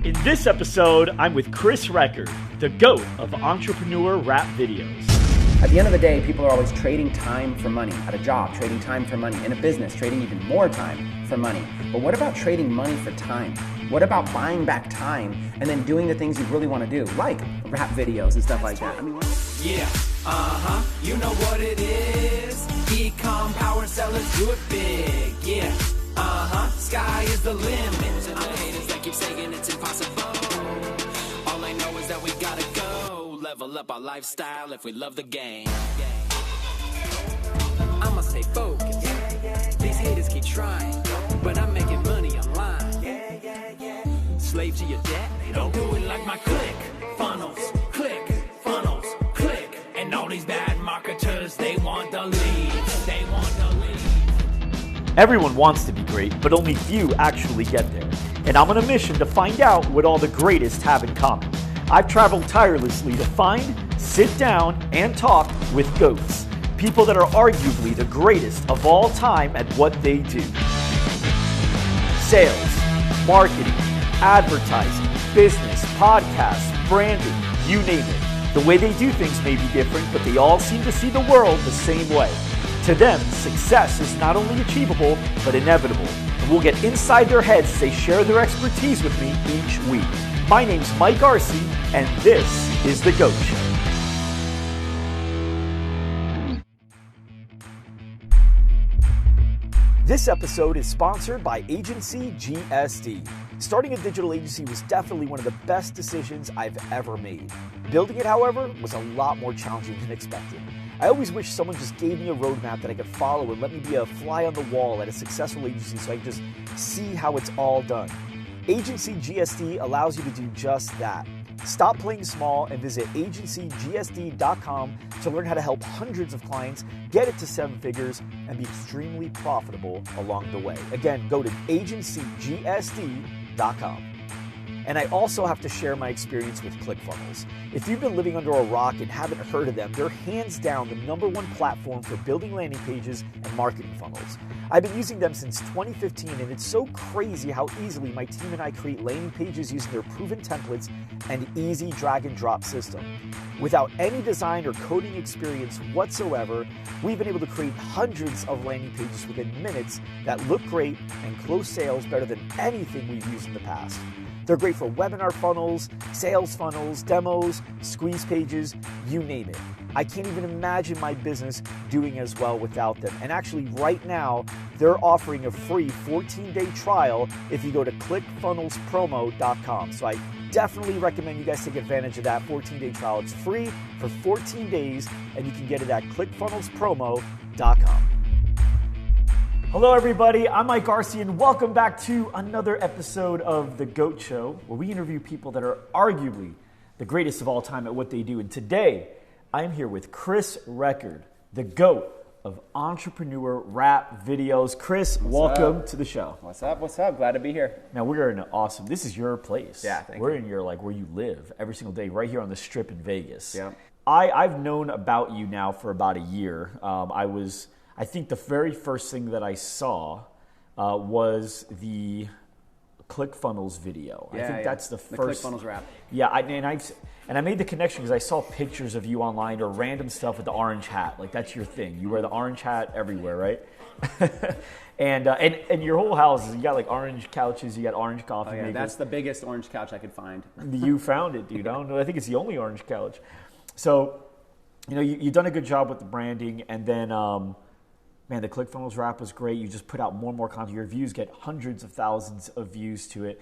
In this episode, I'm with Chris Record, the GOAT of entrepreneur rap videos. At the end of the day, people are always trading time for money at a job, trading time for money in a business, trading even more time for money. But what about trading money for time? What about buying back time and then doing the things you really want to do, like rap videos and stuff like that? You know what it is. Ecom power sellers do it big. Sky is the limit. I'm haters that keep saying it's impossible. All I know is that we gotta go level up our lifestyle if we love the game. I'ma stay focused. These haters keep trying, but I'm making money online. Slave to your debt, don't do it like my click funnels, click funnels, click. And all these bad marketers, they want the leads, they want the leads. Everyone wants to be great, but only few actually get there. And I'm on a mission to find out what all the greatest have in common. I've traveled tirelessly to find, sit down, and talk with GOATs, people that are arguably the greatest of all time at what they do. Sales, marketing, advertising, business, podcasts, branding, you name it. The way they do things may be different, but they all seem to see the world the same way. To them, success is not only achievable, but inevitable. And we'll get inside their heads as they share their expertise with me each week. My name's Mike Arce, and this is The GOAT Show. This episode is sponsored by Agency GSD. Starting a digital agency was definitely one of the best decisions I've ever made. Building it, however, was a lot more challenging than expected. I always wish someone just gave me a roadmap that I could follow and let me be a fly on the wall at a successful agency so I could just see how it's all done. Agency GSD allows you to do just that. Stop playing small and visit agencygsd.com to learn how to help hundreds of clients get it to 7 figures and be extremely profitable along the way. Again, go to agencygsd.com. And I also have to share my experience with ClickFunnels. If you've been living under a rock and haven't heard of them, they're hands down the #1 platform for building landing pages and marketing funnels. I've been using them since 2015, and it's so crazy how easily my team and I create landing pages using their proven templates and easy drag and drop system. Without any design or coding experience whatsoever, we've been able to create hundreds of landing pages within minutes that look great and close sales better than anything we've used in the past. They're great for webinar funnels, sales funnels, demos, squeeze pages, you name it. I can't even imagine my business doing as well without them. And actually right now, they're offering a free 14-day trial if you go to clickfunnelspromo.com. So I definitely recommend you guys take advantage of that 14-day trial. It's free for 14 days, and you can get it at clickfunnelspromo.com. Hello everybody, I'm Mike Arce, and welcome back to another episode of The GOAT Show, where we interview people that are arguably the greatest of all time at what they do. And today, I'm here with Chris Record, the GOAT of entrepreneur rap videos. Chris, welcome to the show. What's up? Glad to be here. Now, we're in this is your place. Yeah, thank you. We're in your, where you live every single day, right here on the Strip in Vegas. Yeah. I've known about you now for about a year. I think the very first thing that I saw was the ClickFunnels video. I think that's the first. The ClickFunnels rap. Yeah, I made the connection because I saw pictures of you online or random stuff with the orange hat. Like that's your thing. You wear the orange hat everywhere, right? and your whole house, you got like orange couches, you got orange coffee makers. That's the biggest orange couch I could find. You found it, dude. I don't know. I think it's the only orange couch. So, you've done a good job with the branding, and then. Man, the ClickFunnels rap was great. You just put out more and more content. Your views get hundreds of thousands of views to it.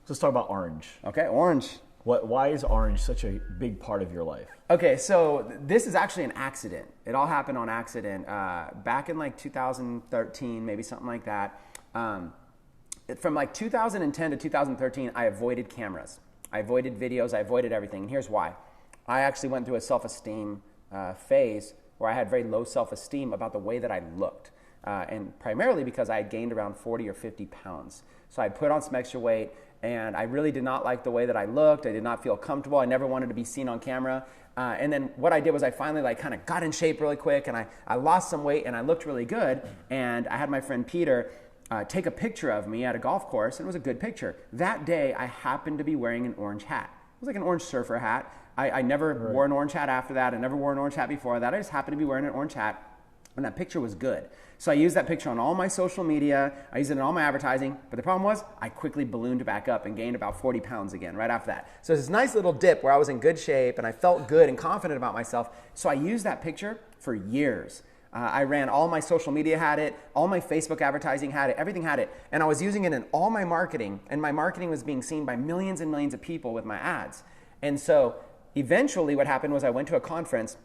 So let's talk about Orange. Okay, Orange. Why is Orange such a big part of your life? Okay, so this is actually an accident. It all happened on accident. Back in 2013, maybe something like that. From 2010 to 2013, I avoided cameras. I avoided videos. I avoided everything. And here's why. I actually went through a self-esteem phase where I had very low self-esteem about the way that I looked. And primarily because I had gained around 40 or 50 pounds. So I put on some extra weight, and I really did not like the way that I looked. I did not feel comfortable. I never wanted to be seen on camera. And then what I did was I finally kind of got in shape really quick, and I lost some weight, and I looked really good. And I had my friend Peter, take a picture of me at a golf course, and it was a good picture. That day, I happened to be wearing an orange hat. It was like an orange surfer hat. I never wore an orange hat after that. I never wore an orange hat before that. I just happened to be wearing an orange hat, and that picture was good. So I used that picture on all my social media. I used it in all my advertising. But the problem was I quickly ballooned back up and gained about 40 pounds again right after that. So it's this nice little dip where I was in good shape and I felt good and confident about myself. So I used that picture for years. I ran all my social media had it, all my Facebook advertising had it, everything had it. And I was using it in all my marketing. And my marketing was being seen by millions and millions of people with my ads. And so eventually what happened was I went to a conference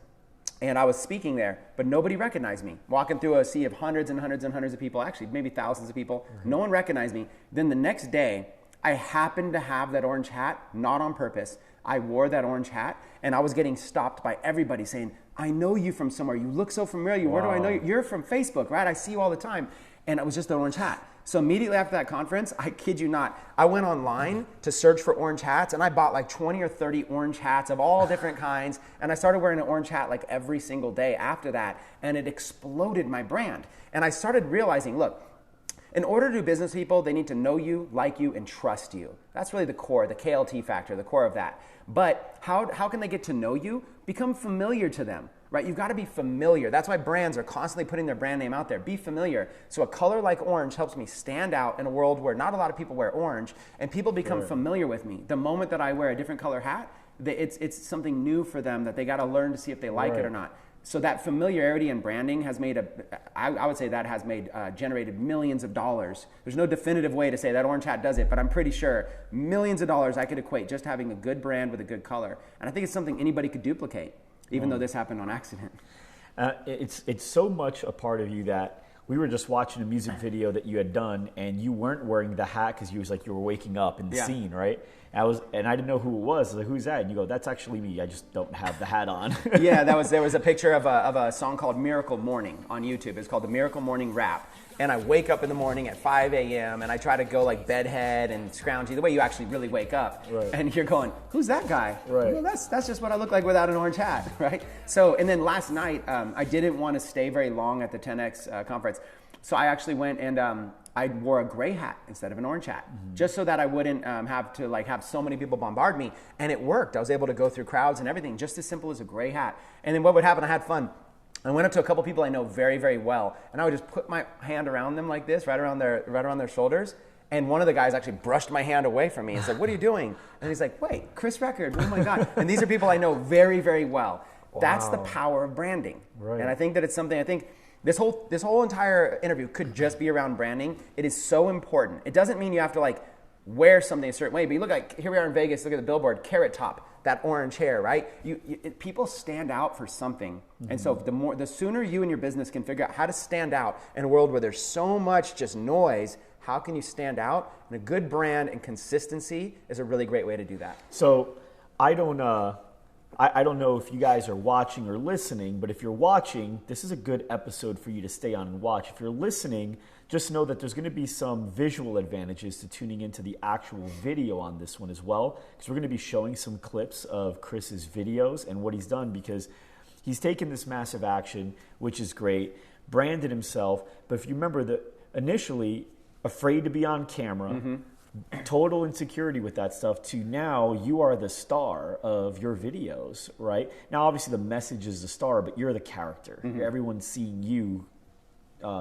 and I was speaking there, but nobody recognized me. Walking through a sea of hundreds and hundreds and hundreds of people, actually maybe thousands of people, no one recognized me. Then the next day, I happened to have that orange hat, not on purpose. I wore that orange hat, and I was getting stopped by everybody saying, I know you from somewhere. You look so familiar. Where do I know you? You're from Facebook, right? I see you all the time. And it was just an orange hat. So immediately after that conference, I kid you not, I went online to search for orange hats, and I bought like 20 or 30 orange hats of all different kinds, and I started wearing an orange hat like every single day after that, and it exploded my brand. And I started realizing, look, in order to do business with people, they need to know you, like you, and trust you. That's really the core, the KLT factor, the core of that. But how can they get to know you? Become familiar to them, right? You've got to be familiar. That's why brands are constantly putting their brand name out there. Be familiar. So a color like orange helps me stand out in a world where not a lot of people wear orange, and people become familiar with me. The moment that I wear a different color hat, it's something new for them that they got to learn to see if they like it or not. So that familiarity and branding has made I would say that has made generated millions of dollars. There's no definitive way to say that orange hat does it, but I'm pretty sure millions of dollars I could equate just having a good brand with a good color. And I think it's something anybody could duplicate, even though this happened on accident. It's so much a part of you that we were just watching a music video that you had done, and you weren't wearing the hat because you was like you were waking up in the scene, right? And I didn't know who it was. I was like, "Who's that?" And you go, "That's actually me. I just don't have the hat on." Yeah, there was a picture of a song called "Miracle Morning" on YouTube. It's called the Miracle Morning Rap. And I wake up in the morning at 5 a.m. and I try to go like bedhead and scroungy, the way you actually really wake up. Right. And you're going, "Who's that guy?" Right. Well, that's just what I look like without an orange hat, right? So, and then last night, I didn't want to stay very long at the 10X conference. So I actually went and I wore a gray hat instead of an orange hat, just so that I wouldn't have to have so many people bombard me. And it worked. I was able to go through crowds and everything, just as simple as a gray hat. And then what would happen, I had fun. I went up to a couple people I know very, very well, and I would just put my hand around them like this, right around their shoulders. And one of the guys actually brushed my hand away from me and said, "What are you doing?" And he's like, "Wait, Chris Record, oh my God." And these are people I know very, very well. Wow. That's the power of branding. Right. And I think that it's something, this whole entire interview could just be around branding. It is so important. It doesn't mean you have to wear something a certain way, but you look like, here we are in Vegas, look at the billboard, Carrot Top, that orange hair, right? People stand out for something. And so the sooner you and your business can figure out how to stand out in a world where there's so much just noise, how can you stand out? And a good brand and consistency is a really great way to do that. So I don't know if you guys are watching or listening, but if you're watching, this is a good episode for you to stay on and watch. If you're listening, just know that there's going to be some visual advantages to tuning into the actual video on this one as well, because we're going to be showing some clips of Chris's videos and what he's done, because he's taken this massive action, which is great, branded himself. But if you remember that initially afraid to be on camera, total insecurity with that stuff, to now you are the star of your videos, right? Now, obviously the message is the star, but you're the character. Everyone's seeing you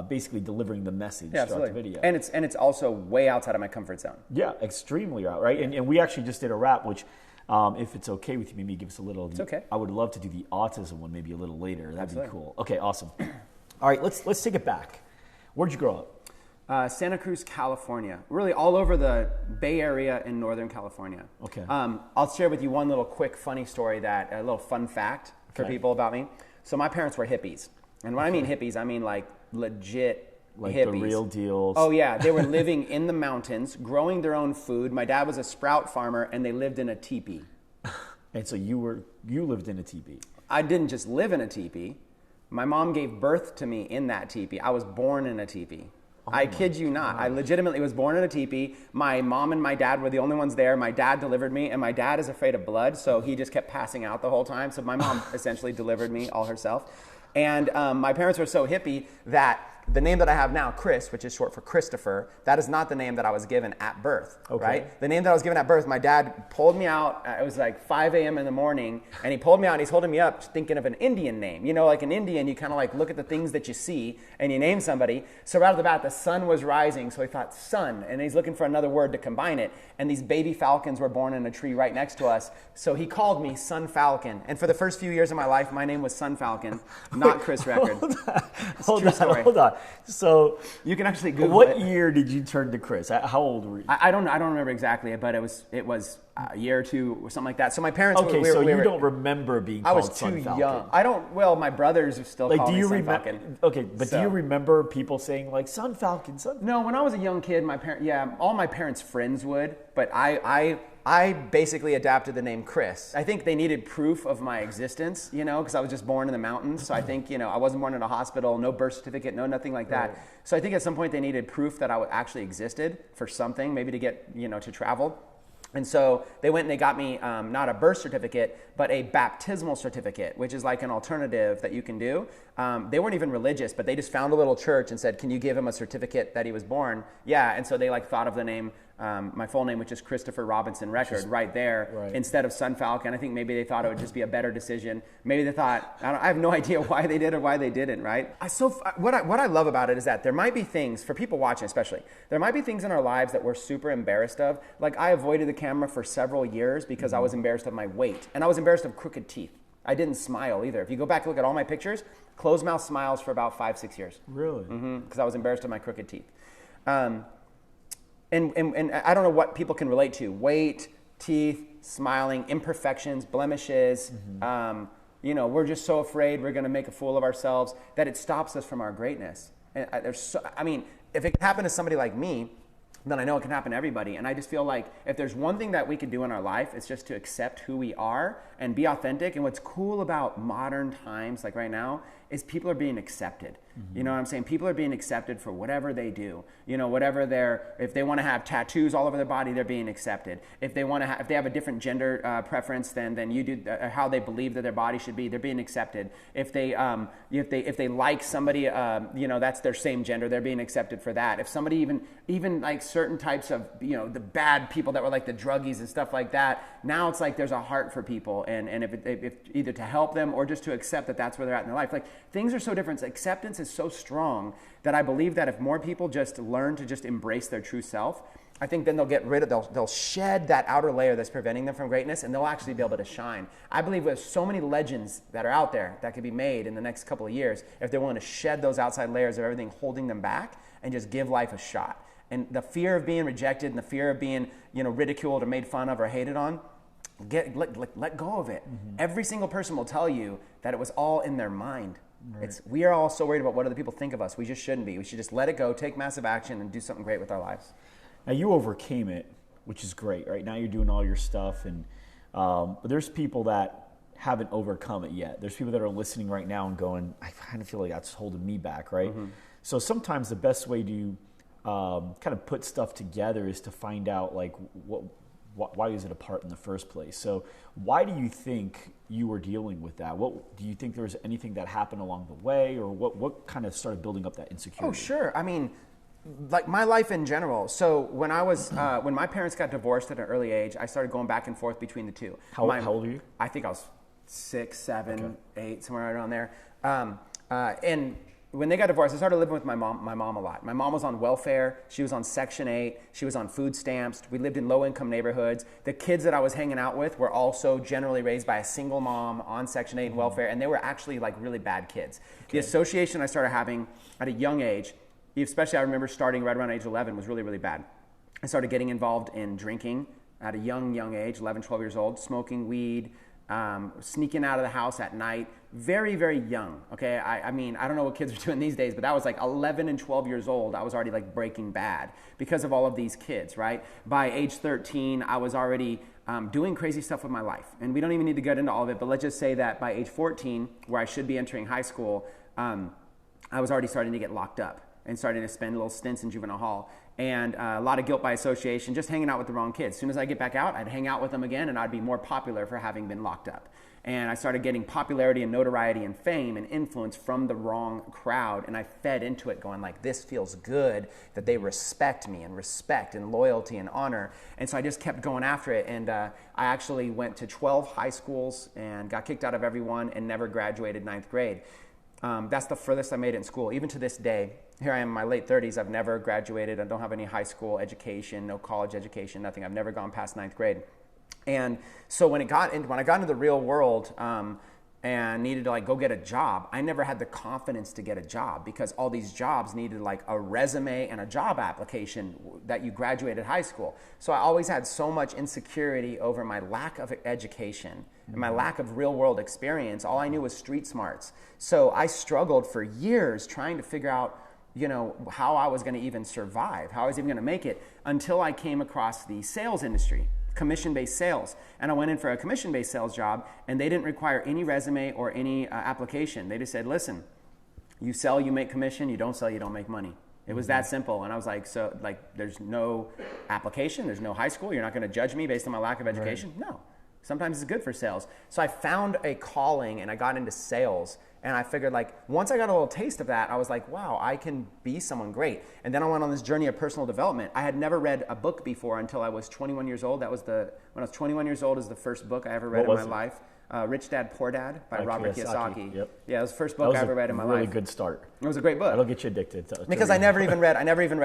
basically delivering the message throughout the video. And it's also way outside of my comfort zone. Yeah, extremely out, right? And we actually just did a rap, which if it's okay with you, maybe give us a little. It's okay. I would love to do the autism one maybe a little later. That'd be cool. Okay, awesome. All right, let's take it back. Where'd you grow up? Santa Cruz, California. Really all over the Bay Area in Northern California. Okay. I'll share with you one little quick funny story, a little fun fact for people about me. So my parents were hippies. And when I mean hippies, I mean legit hippies. The real deals. Oh yeah, they were living in the mountains, growing their own food. My dad was a sprout farmer, and they lived in a teepee. And so you lived in a teepee. I didn't just live in a teepee. My mom gave birth to me in that teepee. I was born in a teepee. I kid you not. I legitimately was born in a teepee. My mom and my dad were the only ones there. My dad delivered me, and my dad is afraid of blood, so he just kept passing out the whole time. So my mom essentially delivered me all herself. And my parents were so hippie that the name that I have now, Chris, which is short for Christopher, that is not the name that I was given at birth, right? The name that I was given at birth, my dad pulled me out. It was like 5 a.m. in the morning, and he pulled me out, and he's holding me up thinking of an Indian name. You know, like an Indian, you kind of like look at the things that you see, and you name somebody. So right off the bat, the sun was rising, so he thought sun, and he's looking for another word to combine it. And these baby falcons were born in a tree right next to us, so he called me Sun Falcon. And for the first few years of my life, my name was Sun Falcon, not Chris Record. Hold on. So you can actually Google what it. year did you turn to Chris? How old were you? I don't remember exactly, but it was a year or two or something like that. So my parents. Okay, so you don't remember being called Sun Falcon. I was too young. I don't. Well, my brothers are still calling me Sun Falcon. Okay, but do you remember people saying like Sun Falcon? No, when I was a young kid, all my parents' friends would, but I basically adapted the name Chris. I think they needed proof of my existence, because I was just born in the mountains. So I think, I wasn't born in a hospital, no birth certificate, no nothing like that. Right. So I think at some point they needed proof that I actually existed for something, maybe to get, to travel. And so they went and they got me not a birth certificate, but a baptismal certificate, which is like an alternative that you can do. They weren't even religious, but they just found a little church and said, can you give him a certificate that he was born? Yeah, and so they thought of the name, my full name, which is Christopher Robinson Record, right there, instead of Sun Falcon. I think maybe they thought it would just be a better decision. Maybe they thought, I have no idea why they did or why they didn't, right? What I love about it is that there might be things, for people watching especially, there might be things in our lives that we're super embarrassed of. Like I avoided the camera for several years because I was embarrassed of my weight, and I was embarrassed of crooked teeth. I didn't smile either. If you go back and look at all my pictures, closed mouth smiles for about 5-6 years. Really? Because I was embarrassed of my crooked teeth. And I don't know what people can relate to. Weight, teeth, smiling, imperfections, blemishes. We're just so afraid we're going to make a fool of ourselves that it stops us from our greatness. And if it can happen to somebody like me, then I know it can happen to everybody. And I just feel like if there's one thing that we could do in our life, it's just to accept who we are and be authentic. And what's cool about modern times, like right now, is people are being accepted. You know what I'm saying? People are being accepted for whatever they do. If they want to have tattoos all over their body, they're being accepted. If they have a different gender preference than you do, how they believe that their body should be, they're being accepted. If they like somebody, that's their same gender, they're being accepted for that. If somebody even like certain types of, the bad people that were like the druggies and stuff like that, now it's like there's a heart for people, and if either to help them or just to accept that that's where they're at in their life. Like things are so different. Acceptance is so strong that I believe that if more people just learn to just embrace their true self, I think then they'll shed that outer layer that's preventing them from greatness, and they'll actually be able to shine. I believe there's so many legends that are out there that could be made in the next couple of years if they're willing to shed those outside layers of everything holding them back and just give life a shot. And the fear of being rejected and the fear of being, ridiculed or made fun of or hated on, let go of it. Every single person will tell you that it was all in their mind. Right. We are all so worried about what other people think of us. We just shouldn't be. We should just let it go, take massive action, and do something great with our lives. Now you overcame it, which is great. Right now you're doing all your stuff, and but there's people that haven't overcome it yet. There's people that are listening right now and going, I kind of feel like that's holding me back, right? So sometimes the best way to kind of put stuff together is to find out like why is it apart in the first place? So why do you think you were dealing with that? What do you think there was anything that happened along the way, or what kind of started building up that insecurity? Oh, sure. I mean, like my life in general. So when I was when my parents got divorced at an early age, I started going back and forth between the two. How old are you? I think I was 6, 7, 8, somewhere right around there. And when they got divorced, I started living with my mom a lot. My mom was on welfare. She was on Section 8. She was on food stamps. We lived in low-income neighborhoods. The kids that I was hanging out with were also generally raised by a single mom on Section 8 and welfare, and they were actually like really bad kids. The association I started having at a young age, especially I remember starting right around age 11, was really, really bad. I started getting involved in drinking at a young age, 11, 12 years old, smoking weed, sneaking out of the house at night, very, very young, okay? I mean, I don't know what kids are doing these days, but that was like 11 and 12 years old. I was already like Breaking Bad because of all of these kids, right? By age 13, I was already doing crazy stuff with my life. And we don't even need to get into all of it, but let's just say that by age 14, where I should be entering high school, I was already starting to get locked up and starting to spend little stints in juvenile hall. and a lot of guilt by association, just hanging out with the wrong kids. As soon as I get back out, I'd hang out with them again, and I'd be more popular for having been locked up. And I started getting popularity and notoriety and fame and influence from the wrong crowd. And I fed into it going like, this feels good that they respect me, and respect and loyalty and honor. And so I just kept going after it. And I actually went to 12 high schools and got kicked out of every one and never graduated 9th grade. That's the furthest I made it in school. Even to this day, here I am in my late 30s. I've never graduated. I don't have any high school education, no college education, nothing. I've never gone past 9th grade. And so when I got into the real world and needed to like go get a job, I never had the confidence to get a job because all these jobs needed like a resume and a job application that you graduated high school. So I always had so much insecurity over my lack of education and my lack of real world experience. All I knew was street smarts. So I struggled for years trying to figure out, you know, how I was going to even survive, how I was even going to make it, until I came across the sales industry. Commission-based sales. And I went in for a commission-based sales job, and they didn't require any resume or any application. They just said, listen, you sell, you make commission. You don't sell, you don't make money. It was that simple. And I was like, so like, there's no application, there's no high school. You're not going to judge me based on my lack of education? Right. No. Sometimes it's good for sales. So I found a calling and I got into sales. And I figured like, once I got a little taste of that, I was like, wow, I can be someone great. And then I went on this journey of personal development. I had never read a book before until I was 21 years old. When I was 21 years old is the first book I ever read in my life. Rich Dad, Poor Dad by Robert Kiyosaki. Yep. Yeah, it was the first book I ever read in my life. Really good start. It was a great book. That'll get you addicted. Because I never even read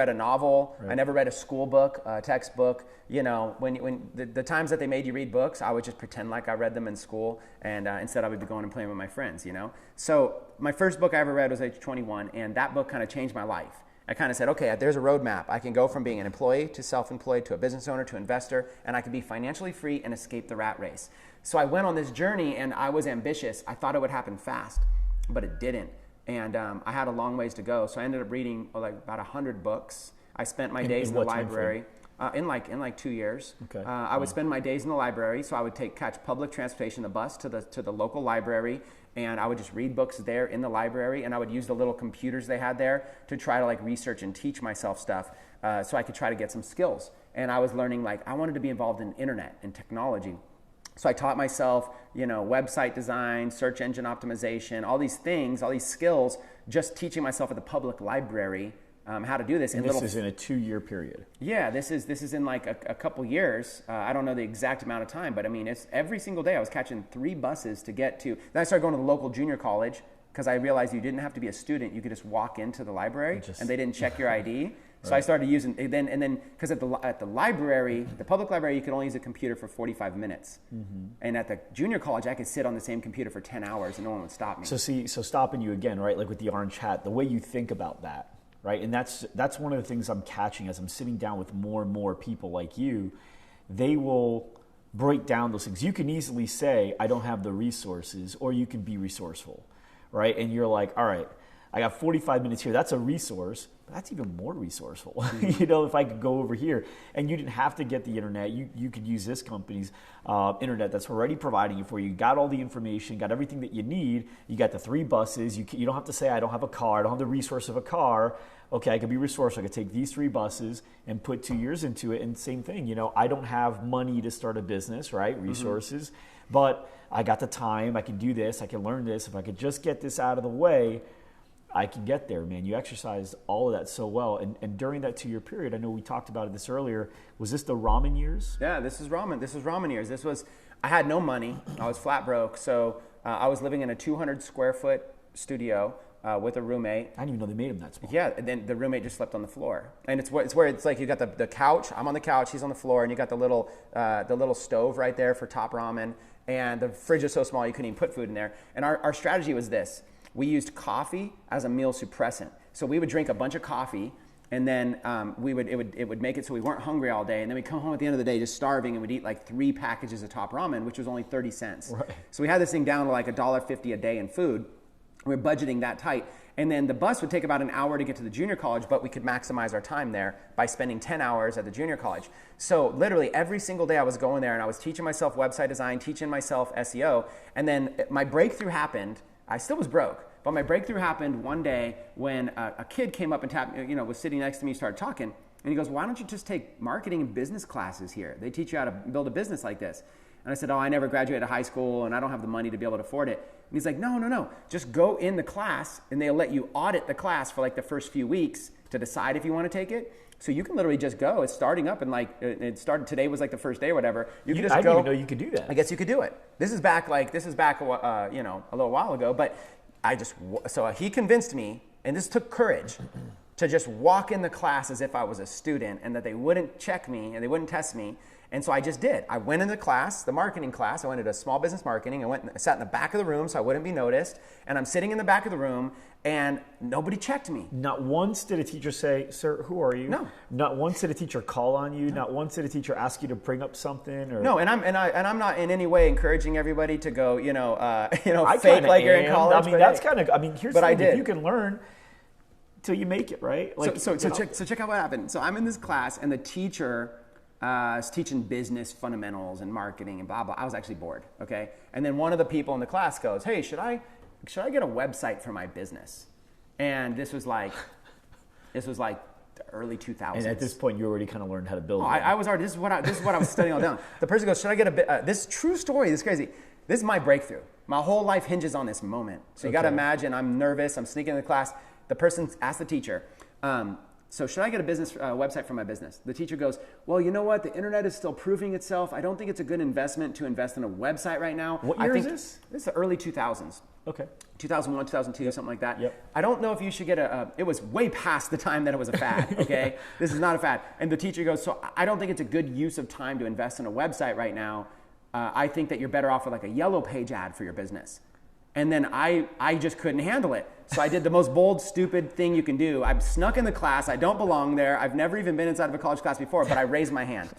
a novel. Right. I never read a school book, a textbook. You know, when the times that they made you read books, I would just pretend like I read them in school, and instead I would be going and playing with my friends. You know, so my first book I ever read was age 21, and that book kind of changed my life. I kind of said, okay, there's a roadmap. I can go from being an employee to self-employed to a business owner to investor, and I can be financially free and escape the rat race. So I went on this journey, and I was ambitious. I thought it would happen fast, but it didn't. And I had a long ways to go. So I ended up reading like about 100 books. I spent my days in the library. In like 2 years. Okay. I would spend my days in the library. So I would catch public transportation, the bus to the local library, and I would just read books there in the library, and I would use the little computers they had there to try to like research and teach myself stuff so I could try to get some skills. And I was learning, like, I wanted to be involved in internet and technology. So I taught myself, you know, website design, search engine optimization, all these things, all these skills, just teaching myself at the public library how to do this. And this is in a 2-year period. Yeah, this is in like a couple years. I don't know the exact amount of time, but I mean, it's every single day I was catching 3 buses to get to. Then I started going to the local junior college because I realized you didn't have to be a student. You could just walk into the library and they didn't check your ID. So I started using then because at the library, the public library, you could only use a computer for 45 minutes, and at the junior college, I could sit on the same computer for 10 hours and no one would stop me. So stopping you again, right? Like with the orange hat, the way you think about that, right? And that's one of the things I'm catching as I'm sitting down with more and more people like you. They will break down those things. You can easily say, I don't have the resources, or you can be resourceful, right? And you're like, all right, I got 45 minutes here. That's a resource. But that's even more resourceful. You know, if I could go over here and you didn't have to get the internet, you could use this company's internet that's already providing it for you. You got all the information, got everything that you need. You got the 3 buses. You don't have to say, I don't have a car. I don't have the resource of a car. Okay, I could be resourceful. I could take these 3 buses and put 2 years into it. And same thing, you know, I don't have money to start a business, right? Resources. But I got the time. I can do this. I can learn this. If I could just get this out of the way, I can get there, man. You exercised all of that so well. And during that 2-year period, I know we talked about this earlier. Was this the ramen years? Yeah, this is ramen years. I had no money. I was flat broke. So I was living in a 200 square foot studio with a roommate. I didn't even know they made them that small. Yeah, and then the roommate just slept on the floor. And it's where it's like you got the couch. I'm on the couch. He's on the floor. And you got the little stove right there for top ramen. And the fridge is so small you couldn't even put food in there. And our strategy was this. We used coffee as a meal suppressant. So we would drink a bunch of coffee, and then it would make it so we weren't hungry all day. And then we'd come home at the end of the day just starving, and we'd eat like 3 packages of top ramen, which was only 30 cents. Right. So we had this thing down to like $1.50 a day in food. We were budgeting that tight. And then the bus would take about an hour to get to the junior college, but we could maximize our time there by spending 10 hours at the junior college. So literally every single day I was going there, and I was teaching myself website design, teaching myself SEO. And then my breakthrough happened. I still was broke, but my breakthrough happened one day when a kid came up and was sitting next to me, started talking, And he goes, why don't you just take marketing and business classes here? They teach you how to build a business like this. And I said, oh, I never graduated high school and I don't have the money to be able to afford it. And he's like, no. Just go in the class and they'll let you audit the class for like the first few weeks to decide if you want to take it. So you can literally just go. It's starting up and like it started today was like the first day or whatever. You can just I go. didn't even know you could do that. I guess you could do it. This is back a little while ago. But so he convinced me, and this took courage, to just walk in the class as if I was a student and that they wouldn't check me and they wouldn't test me. And so I just did. I went into class, the marketing class. I went into small business marketing. I sat in the back of the room so I wouldn't be noticed. And I'm sitting in the back of the room and nobody checked me. Not once did a teacher say, sir, who are you? No. Not once did a teacher call on you. No. Not once did a teacher ask you to bring up something. Or... No, and I'm not in any way encouraging everybody to go, I fake like you're in college. I mean, that's kind of. I mean, here's the thing: if you can learn till you make it, right? Like, so check out what happened. So I'm in this class, and the teacher is teaching business fundamentals and marketing and blah blah. I was actually bored, okay. And then one of the people in the class goes, "Hey, should I get a website for my business?" And this was like the early 2000s. And at this point, you already kind of learned how to build. I was already. This is what I was studying all down. The person goes, "Should I get a this true story? This is crazy. This is my breakthrough. My whole life hinges on this moment." So you got to imagine. I'm nervous. I'm sneaking in the class. The person asked the teacher, so should I get a business website for my business? The teacher goes, well, you know what? The internet is still proving itself. I don't think it's a good investment to invest in a website right now. What year is this? This is the early 2000s. Okay. 2001, 2002, something like that. Yep. I don't know if you should get it was way past the time that it was a fad, okay? This is not a fad. And the teacher goes, so I don't think it's a good use of time to invest in a website right now. I think that you're better off with like a yellow page ad for your business. And then I just couldn't handle it. So I did the most bold, stupid thing you can do. I snuck in the class. I don't belong there. I've never even been inside of a college class before, but I raised my hand.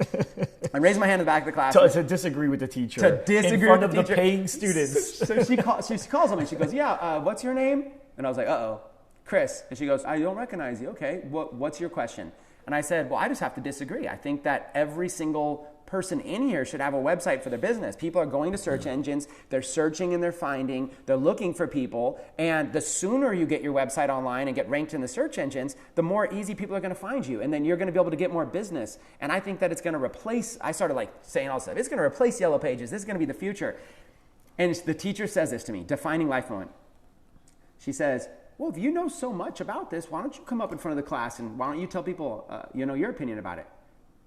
I raised my hand in the back of the class. To disagree with the teacher. To disagree in front with the of teacher. The paying students. So she calls me and she goes, yeah, what's your name? And I was like, uh-oh, Chris. And she goes, I don't recognize you. Okay, what's your question? And I said, well, I just have to disagree. I think that every single person in here should have a website for their business. People are going to search engines, they're searching and they're finding, they're looking for people, and the sooner you get your website online and get ranked in the search engines, the more easy people are going to find you, and then you're going to be able to get more business. And I think that it's going to replace, I started like saying all this stuff, it's going to replace Yellow Pages, this is going to be the future. And the teacher says this to me, defining life moment. She says, well, if you know so much about this, why don't you come up in front of the class and why don't you tell people your opinion about it?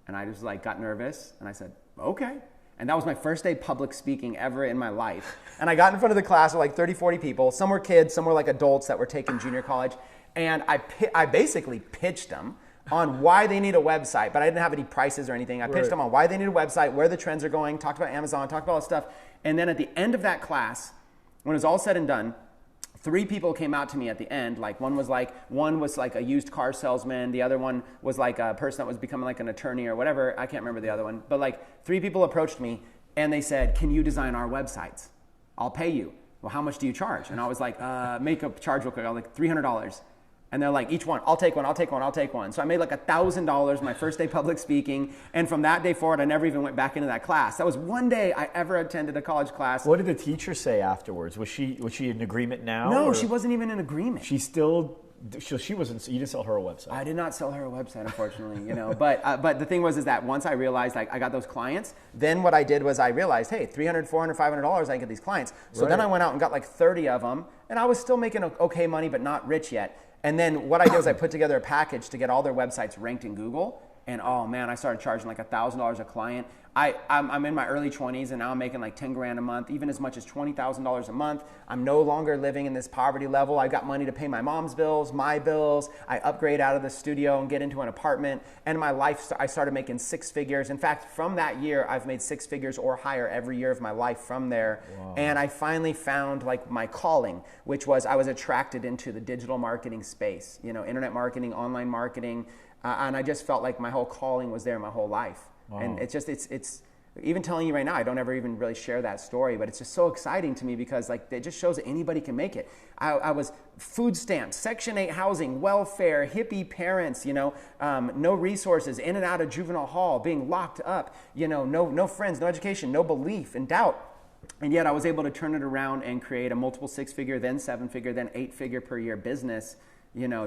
And I just like got nervous and I said, okay. And that was my first day public speaking ever in my life. And I got in front of the class with like 30, 40 people. Some were kids, some were like adults that were taking junior college. And I basically pitched them on why they need a website, but I didn't have any prices or anything. I pitched them on why they need a website, where the trends are going, talked about Amazon, talked about all this stuff. And then at the end of that class, when it was all said and done, 3 people came out to me at the end. Like one was like a used car salesman. The other one was like a person that was becoming like an attorney or whatever. I can't remember the other one. But like 3 people approached me and they said, can you design our websites? I'll pay you. Well, how much do you charge? And I was like, make a charge real quick. I was like $300. And they're like, each one, I'll take one, I'll take one, I'll take one. So I made like $1,000 my first day public speaking. And from that day forward, I never even went back into that class. That was one day I ever attended a college class. What did the teacher say afterwards? Was she in agreement now? No, she wasn't even in agreement. She wasn't, you didn't sell her a website. I did not sell her a website, unfortunately, But the thing was that once I realized like I got those clients, then what I did was I realized, hey, $300, $400, $500, I can get these clients. So then I went out and got like 30 of them, and I was still making okay money, but not rich yet. And then what I did was I put together a package to get all their websites ranked in Google. And oh man, I started charging like $1,000 a client. I'm in my early 20s and now I'm making like 10 grand a month, even as much as $20,000 a month. I'm no longer living in this poverty level. I got money to pay my mom's bills, my bills. I upgrade out of the studio and get into an apartment. And my life, I started making 6 figures. In fact, from that year, I've made 6 figures or higher every year of my life from there. Wow. And I finally found like my calling, which was I was attracted into the digital marketing space, internet marketing, online marketing. And I just felt like my whole calling was there my whole life. Wow. And it's even telling you right now, I don't ever even really share that story, but it's just so exciting to me because like it just shows that anybody can make it. I was food stamps, Section 8 housing, welfare, hippie parents, no resources, in and out of juvenile hall, being locked up, no friends, no education, no belief and doubt. And yet I was able to turn it around and create a multiple 6-figure, then 7-figure, then 8-figure per year business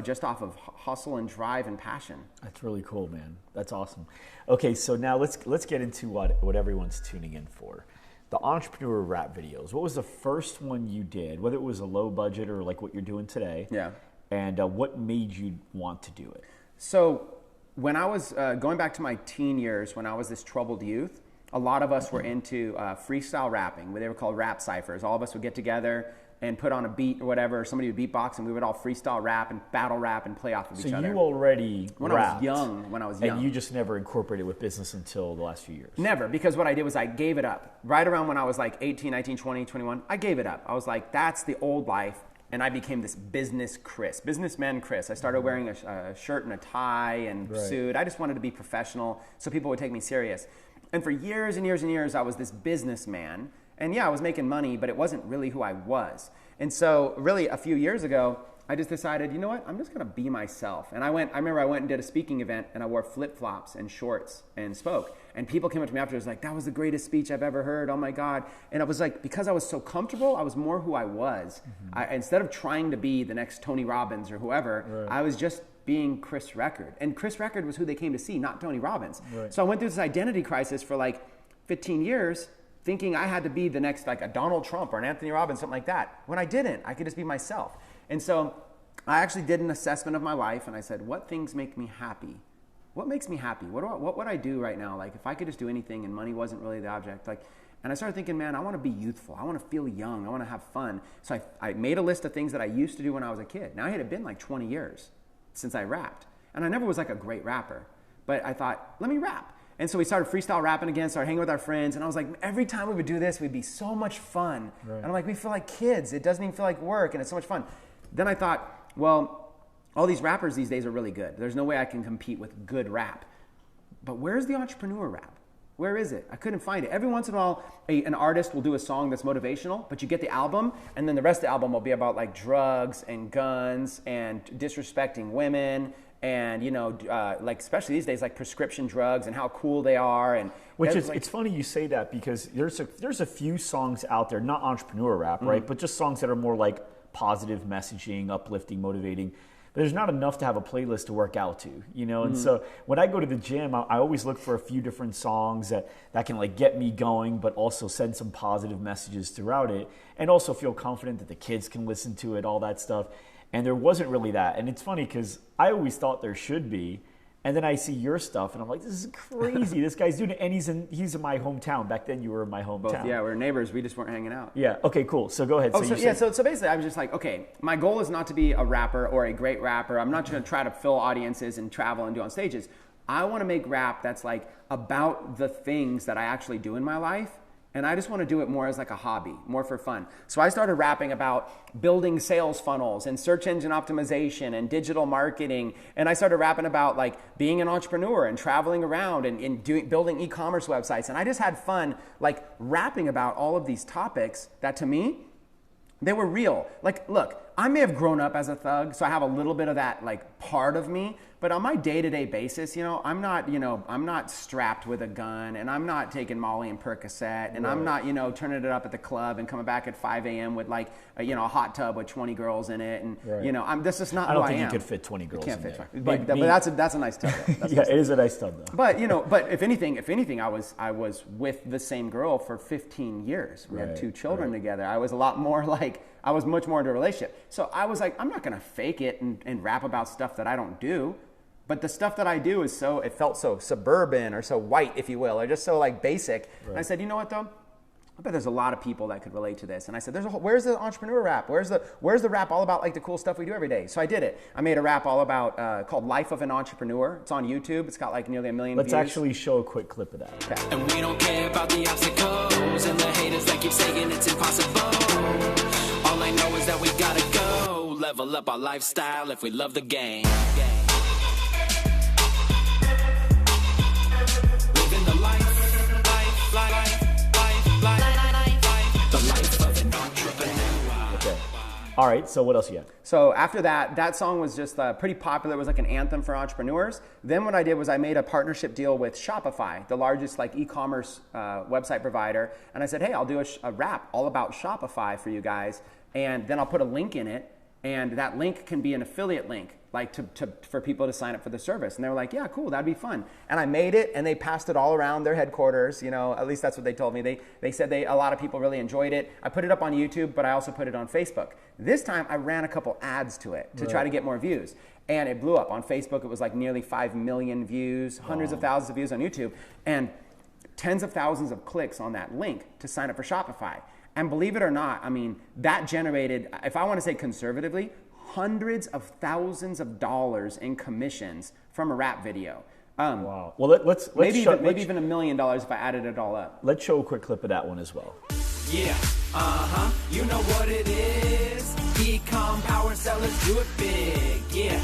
just off of hustle and drive and passion. That's really cool, man. That's awesome. Okay, so now let's get into what everyone's tuning in for. The entrepreneur rap videos. What was the first one you did, whether it was a low budget or like what you're doing today? Yeah. And what made you want to do it? So when I was going back to my teen years, when I was this troubled youth, a lot of us were into freestyle rapping, where they were called rap ciphers. All of us would get together and put on a beat or whatever. Somebody would beatbox, and we would all freestyle rap and battle rap and play off of each other. So you already when rapped, I was young. and you just never incorporated with business until the last few years. Never, because what I did was I gave it up. Right around when I was like 18, 19, 20, 21, I gave it up. I was like, that's the old life. And I became this businessman Chris. I started wearing a shirt and a tie and suit. I just wanted to be professional so people would take me serious. And for years and years and years, I was this businessman. And yeah, I was making money, but it wasn't really who I was. And so really a few years ago, I just decided, you know what, I'm just gonna be myself. And I remember I went and did a speaking event, and I wore flip-flops and shorts and spoke. And people came up to me afterwards like, that was the greatest speech I've ever heard, oh my God. And I was like, because I was so comfortable, I was more who I was. Instead of trying to be the next Tony Robbins or whoever, I was just being Chris Record. And Chris Record was who they came to see, not Tony Robbins. So I went through this identity crisis for like 15 years, thinking I had to be the next, like a Donald Trump or an Anthony Robbins, something like that. When I didn't, I could just be myself. And so I actually did an assessment of my life, and I said, what things make me happy? What makes me happy? What would I do right now? Like if I could just do anything and money wasn't really the object, and I started thinking, man, I want to be youthful. I want to feel young. I want to have fun. So I made a list of things that I used to do when I was a kid. Now it had been like 20 years since I rapped. And I never was like a great rapper, but I thought, let me rap. And so we started freestyle rapping again, started hanging with our friends. And I was like, every time we would do this, we'd be so much fun. And I'm like, we feel like kids. It doesn't even feel like work, and it's so much fun. Then I thought, well, all these rappers these days are really good. There's no way I can compete with good rap. But where's the entrepreneur rap? Where is it? I couldn't find it. Every once in a while, an artist will do a song that's motivational, but you get the album, and then the rest of the album will be about like drugs and guns and disrespecting women and, like especially these days, like prescription drugs and how cool they are. And which is, it's funny you say that, because there's a few songs out there, not entrepreneur rap, right? But just songs that are more like positive messaging, uplifting, motivating. But there's not enough to have a playlist to work out to, And so when I go to the gym, I always look for a few different songs that can like get me going, but also send some positive messages throughout it, and also feel confident that the kids can listen to it, all that stuff. And there wasn't really that. And it's funny because I always thought there should be. And then I see your stuff, and I'm like, this is crazy. This guy's doing it, and he's in my hometown. Back then, you were in my hometown. Both, yeah, we were neighbors. We just weren't hanging out. Yeah. Okay. Cool. So go ahead. So basically, I was just like, okay, my goal is not to be a rapper or a great rapper. I'm not going to try to fill audiences and travel and do on stages. I want to make rap that's like about the things that I actually do in my life. And I just want to do it more as like a hobby, more for fun. So I started rapping about building sales funnels and search engine optimization and digital marketing. And I started rapping about like being an entrepreneur and traveling around and building e-commerce websites. And I just had fun like rapping about all of these topics that to me, they were real. Like, look, I may have grown up as a thug, so I have a little bit of that like part of me, but on my day-to-day basis, I'm not strapped with a gun, and I'm not taking Molly and Percocet, and I'm not, turning it up at the club and coming back at 5 a.m. with like, a hot tub with 20 girls in it, and this is not who I am. I don't think you could fit 20 girls in there. But that's a nice tub. Yeah, it is a nice tub though. But but if anything, I was with the same girl for 15 years. We had 2 children together. I was a lot more like, I was much more into a relationship. So I was like, I'm not going to fake it and rap about stuff that I don't do. But the stuff that I do is it felt so suburban or so white, if you will, or just so like basic. Right. And I said, you know what though? I bet there's a lot of people that could relate to this. And I said, where's the entrepreneur rap? Where's the rap all about like the cool stuff we do every day? So I did it. I made a rap all about called Life of an Entrepreneur. It's on YouTube. It's got like nearly 1 million views. Let's actually show a quick clip of that. Okay. And we don't care about the obstacles and the haters that keep saying it's impossible. All I know is that we gotta go level up our lifestyle if we love the game. Living the life. The life of an entrepreneur. Okay. All right, so what else you got? So after that song was just pretty popular. It was like an anthem for entrepreneurs. Then what I did was I made a partnership deal with Shopify, the largest like e-commerce website provider. And I said, hey, I'll do a rap all about Shopify for you guys. And then I'll put a link in it. and that link can be an affiliate link, like for people to sign up for the service. And they were like, yeah, cool, that'd be fun. And I made it, and they passed it all around their headquarters. You know, at least that's what they told me. They said a lot of people really enjoyed it. I put it up on YouTube, but I also put it on Facebook. This time I ran a couple ads to it to try to get more views. And it blew up. On Facebook, it was like nearly 5 million views, hundreds of thousands of views on YouTube, and tens of thousands of clicks on that link to sign up for Shopify. And believe it or not, I mean, that generated, if I want to say conservatively, hundreds of thousands of dollars in commissions from a rap video. Wow. Well, let's maybe even $1 million if I added it all up. Let's show a quick clip of that one as well. Yeah, you know what it is. E-com power sellers do it big. Yeah,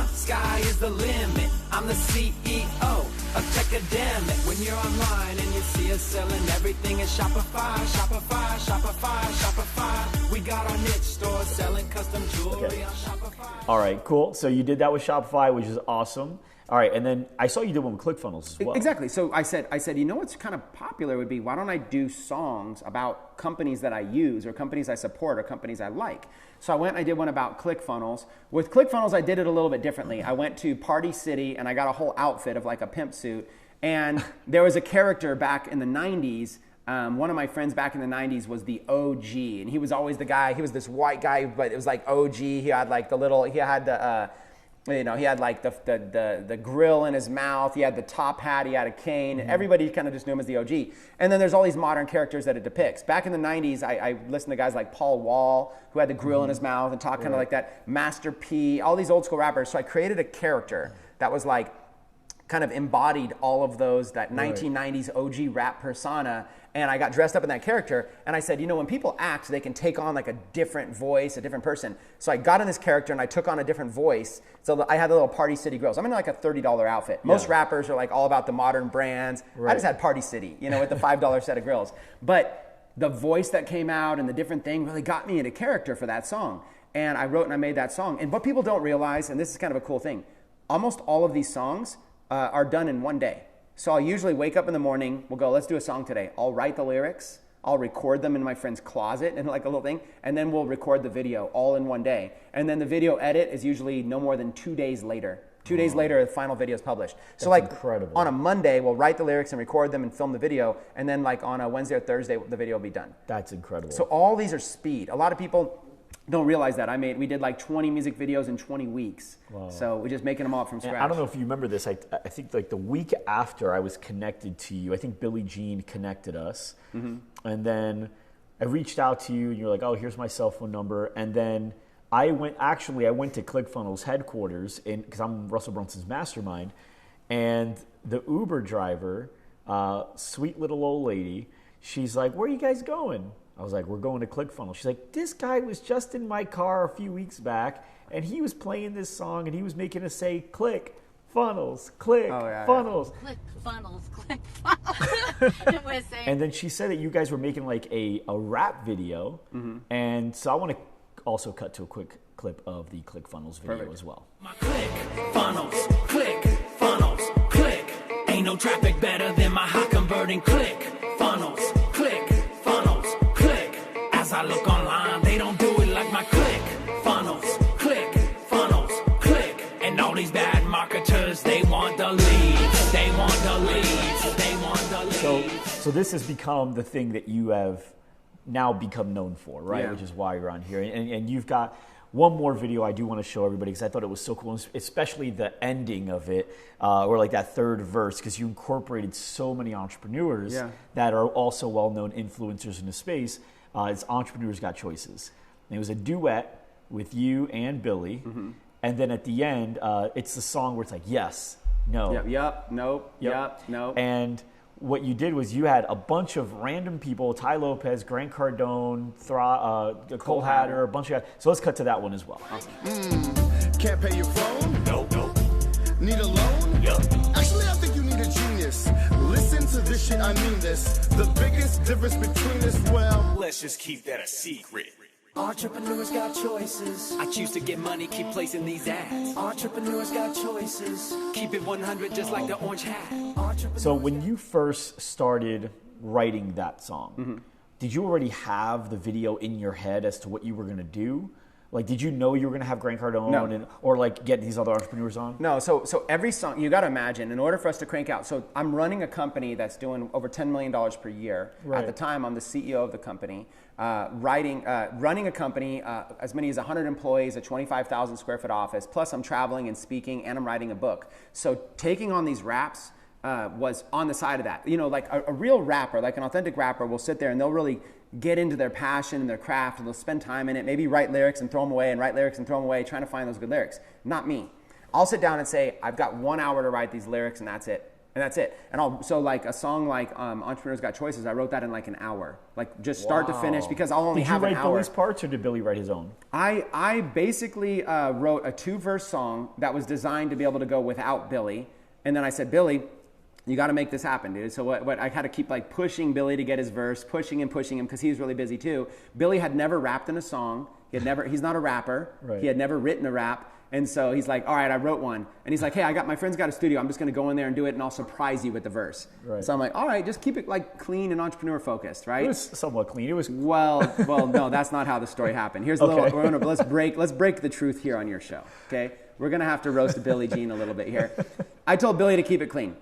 sky is the limit. I'm the CEO of Techademic. When you're online and you see us selling everything in Shopify, Shopify, Shopify, Shopify. We got our niche store selling custom jewelry on Shopify. All right, cool. So you did that with Shopify, which is awesome. All right, and then I saw you did one with ClickFunnels as well. Exactly. So I said, you know what's kind of popular would be, why don't I do songs about companies that I use or companies I support or companies I like? So I went and I did one about ClickFunnels. With ClickFunnels, I did it a little bit differently. I went to Party City and I got a whole outfit of like a pimp suit. And there was a character back in the 90s. One of my friends back in the 90s was the OG, and he was always the guy. He was this white guy, but it was like OG. He had like he had like the grill in his mouth. He had the top hat. He had a cane. Mm-hmm. Everybody kind of just knew him as the OG. And then there's all these modern characters that it depicts. Back in the 90s, I listened to guys like Paul Wall, who had the grill in his mouth and talked kind of like that. Master P, all these old school rappers. So I created a character that was like kind of embodied all of those, that 1990s OG rap persona. And I got dressed up in that character, and I said, you know, when people act, they can take on like a different voice, a different person. So I got in this character, and I took on a different voice. So I had the little Party City grills. I'm in like a $30 outfit. Most rappers are like all about the modern brands. I just had Party City, you know, with the $5 set of grills. But the voice that came out and the different thing really got me into character for that song. And I wrote and I made that song. And what people don't realize, and this is kind of a cool thing, almost all of these songs are done in one day. So I'll usually wake up in the morning, we'll go, let's do a song today. I'll write the lyrics, I'll record them in my friend's closet and like a little thing, and then we'll record the video all in one day. And then the video edit is usually no more than 2 days later. 2 days later, the final video is published. So like incredible. On a Monday, we'll write the lyrics and record them and film the video, and then like on a Wednesday or Thursday, the video will be done. That's incredible. So all these are speed. A lot of people don't realize that. We did like 20 music videos in 20 weeks. Wow. So we're just making them all from scratch. And I don't know if you remember this. I think like the week after I was connected to you, I think Billie Jean connected us. Mm-hmm. And then I reached out to you and you're like, oh, here's my cell phone number. And then I went to ClickFunnels headquarters because I'm Russell Brunson's mastermind. And the Uber driver, sweet little old lady, she's like, where are you guys going? I was like, we're going to ClickFunnels. She's like, this guy was just in my car a few weeks back, and he was playing this song, and he was making us say, click, funnels, click, funnels. Click, funnels, click, funnels. And then she said that you guys were making like a rap video, and so I want to also cut to a quick clip of the ClickFunnels video as well. My click, funnels, click. Ain't no traffic better than my hot converting click, funnels, click. As I look online, they don't do it like my click, funnels, click. And all these bad marketers, they want the leads, So this has become the thing that you have now become known for, right? Yeah. Which is why you're on here. And you've got one more video I do want to show everybody because I thought it was so cool, especially the ending of it, or like that third verse, because you incorporated so many entrepreneurs that are also well-known influencers in the space. It's Entrepreneurs Got Choices. And it was a duet with you and Billy. Mm-hmm. And then at the end, it's the song where it's like, yes, no. Yep, nope. And what you did was you had a bunch of random people, Ty Lopez, Grant Cardone, Cole Hatter, a bunch of guys. So let's cut to that one as well. Awesome. Can't pay your phone? Nope. Need a loan? Yup. Actually, I think you need a genius. Listen to this shit, I mean this. The biggest difference between us, well, Let's just keep that a secret. Entrepreneurs got choices. I choose to get money, keep placing these ads. Entrepreneurs got choices. Keep it 100 just like the orange hat. So when you first started writing that song, did you already have the video in your head as to what you were going to do? Like, did you know you were going to have Grant Cardone No. or like get these other entrepreneurs on? No, so every song, you got to imagine, in order for us to crank out, so I'm running a company that's doing over $10 million per year. Right. At the time, I'm the CEO of the company, running a company, as many as 100 employees, a 25,000 square foot office, plus I'm traveling and speaking, and I'm writing a book. So taking on these raps was on the side of that. You know, like a real rapper, like an authentic rapper will sit there and they'll really get into their passion and their craft, and they'll spend time in it, maybe write lyrics and throw them away, and write lyrics and throw them away, trying to find those good lyrics. Not me. I'll sit down and say, I've got 1 hour to write these lyrics, and that's it. And that's it. And so like a song like Entrepreneurs Got Choices, I wrote that in like an hour, like just start to finish, because I'll only have an hour. Did you write Billy's parts, or did Billy write his own? I basically wrote a 2-verse song that was designed to be able to go without Billy. And then I said, Billy, you got to make this happen, dude. So what I had to keep like pushing Billy to get his verse, pushing him because he was really busy too. Billy had never rapped in a song. He's not a rapper. Right. He had never written a rap. And so he's like, all right, I wrote one. And he's like, hey, my friend's got a studio. I'm just going to go in there and do it, and I'll surprise you with the verse. Right. So I'm like, all right, just keep it like clean and entrepreneur focused, right? It was somewhat clean. It was Well, no, that's not how the story happened. Here's a little. Let's break the truth here on your show. Okay, we're gonna have to roast Billie Jean a little bit here. I told Billy to keep it clean.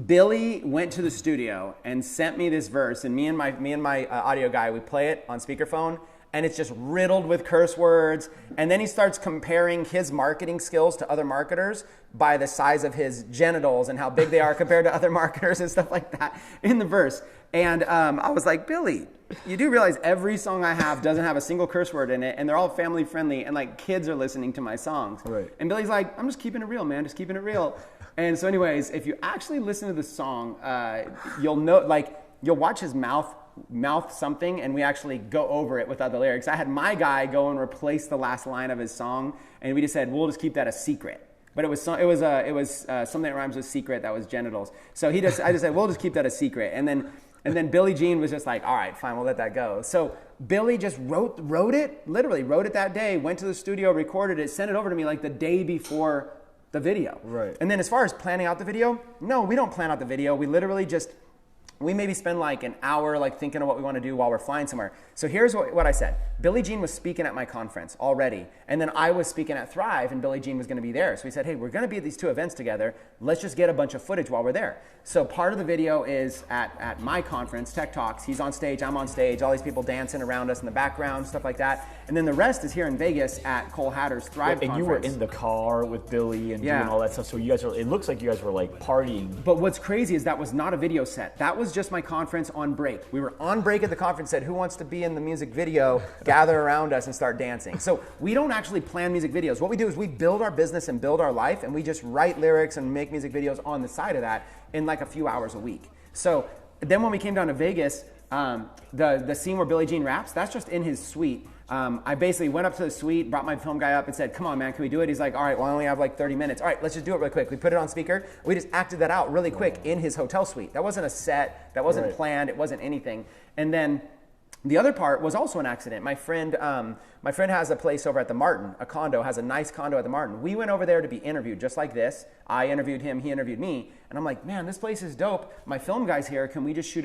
Billy went to the studio and sent me this verse, and me and my audio guy, we play it on speakerphone, and it's just riddled with curse words. And then he starts comparing his marketing skills to other marketers by the size of his genitals and how big they are compared to other marketers and stuff like that in the verse. And I was like, Billy, you do realize every song I have doesn't have a single curse word in it, and they're all family friendly, and like kids are listening to my songs. Right. And Billy's like, I'm just keeping it real, man, just keeping it real. And so anyways, if you actually listen to the song, you'll know, like, you'll watch his mouth something, and we actually go over it with other lyrics. I had my guy go and replace the last line of his song, and we just said, we'll just keep that a secret. But it was something that rhymes with secret that was genitals. So I just said, we'll just keep that a secret. And then Billie Jean was just like, all right, fine, we'll let that go. So Billy just wrote it that day, went to the studio, recorded it, sent it over to me like the day before the video. Right. And then as far as planning out the video, no, we don't plan out the video. We literally we maybe spend like an hour like thinking of what we want to do while we're flying somewhere. So here's what I said. Billie Jean was speaking at my conference already. And then I was speaking at Thrive, and Billie Jean was going to be there. So we said, hey, we're going to be at these 2 events together. Let's just get a bunch of footage while we're there. So part of the video is at my conference, Tech Talks. He's on stage, I'm on stage, all these people dancing around us in the background, stuff like that. And then the rest is here in Vegas at Cole Hatter's Thrive and conference. you were in the car with Billy and doing all that stuff. So it looks like you guys were like partying. But what's crazy is that was not a video set. That was just my conference on break. We were on break at the conference, said, who wants to be in the music video? Gather around us and start dancing. So we don't actually plan music videos. What we do is we build our business and build our life, and we just write lyrics and make music videos on the side of that in like a few hours a week. So then when we came down to Vegas, the scene where Billie Jean raps, that's just in his suite. I basically went up to the suite, brought my film guy up and said, come on, man, can we do it? He's like, all right, well, I only have like 30 minutes. All right, let's just do it really quick. We put it on speaker. We just acted that out really quick in his hotel suite. That wasn't a set. That wasn't planned. It wasn't anything. And then the other part was also an accident. My friend has a place over at the Martin, a condo, has a nice condo at the Martin. We went over there to be interviewed just like this. I interviewed him, he interviewed me. And I'm like, man, this place is dope. My film guy's here. Can we shoot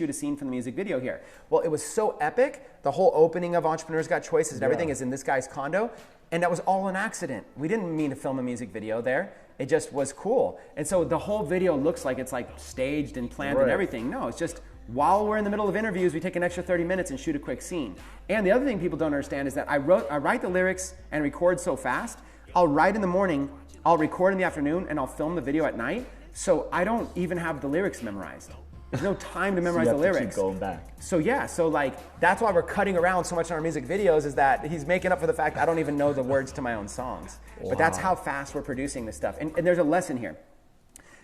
a scene from the music video here? Well, it was so epic. The whole opening of Entrepreneurs Got Choices and everything is in this guy's condo. And that was all an accident. We didn't mean to film a music video there. It just was cool. And so the whole video looks like it's like staged and planned and everything. No, it's just while we're in the middle of interviews, we take an extra 30 minutes and shoot a quick scene. And the other thing people don't understand is that I write the lyrics and record so fast. I'll write in the morning, I'll record in the afternoon, and I'll film the video at night. So I don't even have the lyrics memorized. There's no time to memorize the lyrics. Keep going back. So like that's why we're cutting around so much in our music videos, is that he's making up for the fact I don't even know the words to my own songs. Wow. But that's how fast we're producing this stuff. And there's a lesson here.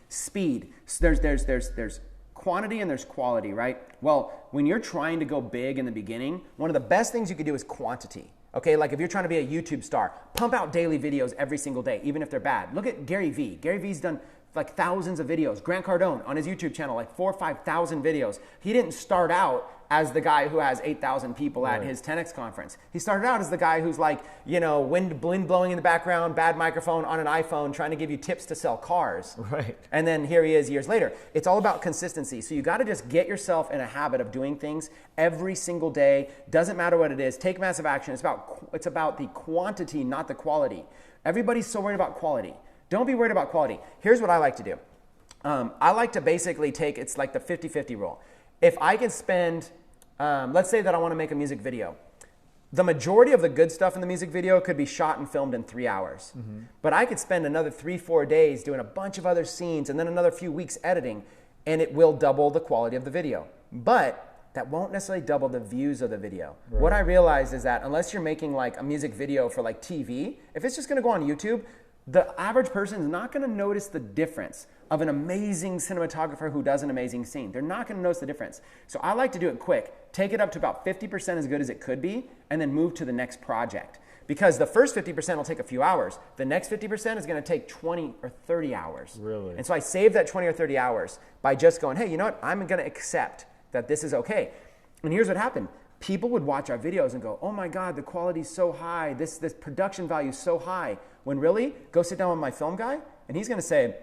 Speed. So there's quantity and there's quality, right? Well, when you're trying to go big in the beginning, one of the best things you could do is quantity. Okay, like if you're trying to be a YouTube star, pump out daily videos every single day, even if they're bad. Look at Gary Vee. Gary Vee's done like thousands of videos. Grant Cardone on his YouTube channel, like 4,000 or 5,000 videos. He didn't start out as the guy who has 8,000 people at his 10X conference. He started out as the guy who's like, you know, wind blowing in the background, bad microphone on an iPhone, trying to give you tips to sell cars. Right. And then here he is years later. It's all about consistency. So you got to just get yourself in a habit of doing things every single day. Doesn't matter what it is. Take massive action. It's about the quantity, not the quality. Everybody's so worried about quality. Don't be worried about quality. Here's what I like to do. I like to basically it's like the 50-50 rule. If I can spend, let's say that I want to make a music video. The majority of the good stuff in the music video could be shot and filmed in 3 hours. But I could spend another 3-4 days doing a bunch of other scenes and then another few weeks editing, and it will double the quality of the video. But that won't necessarily double the views of the video. Right. What I realized is that unless you're making like a music video for like TV, if it's just gonna go on YouTube, the average person is not going to notice the difference of an amazing cinematographer who does an amazing scene. They're not going to notice the difference. So I like to do it quick, take it up to about 50% as good as it could be, and then move to the next project. Because the first 50% will take a few hours. The next 50% is going to take 20 or 30 hours. Really? And so I save that 20 or 30 hours by just going, hey, you know what? I'm going to accept that this is okay. And here's what happened. People would watch our videos and go, oh my God, the quality's so high. This production value is so high. When really, go sit down with my film guy, and he's gonna say,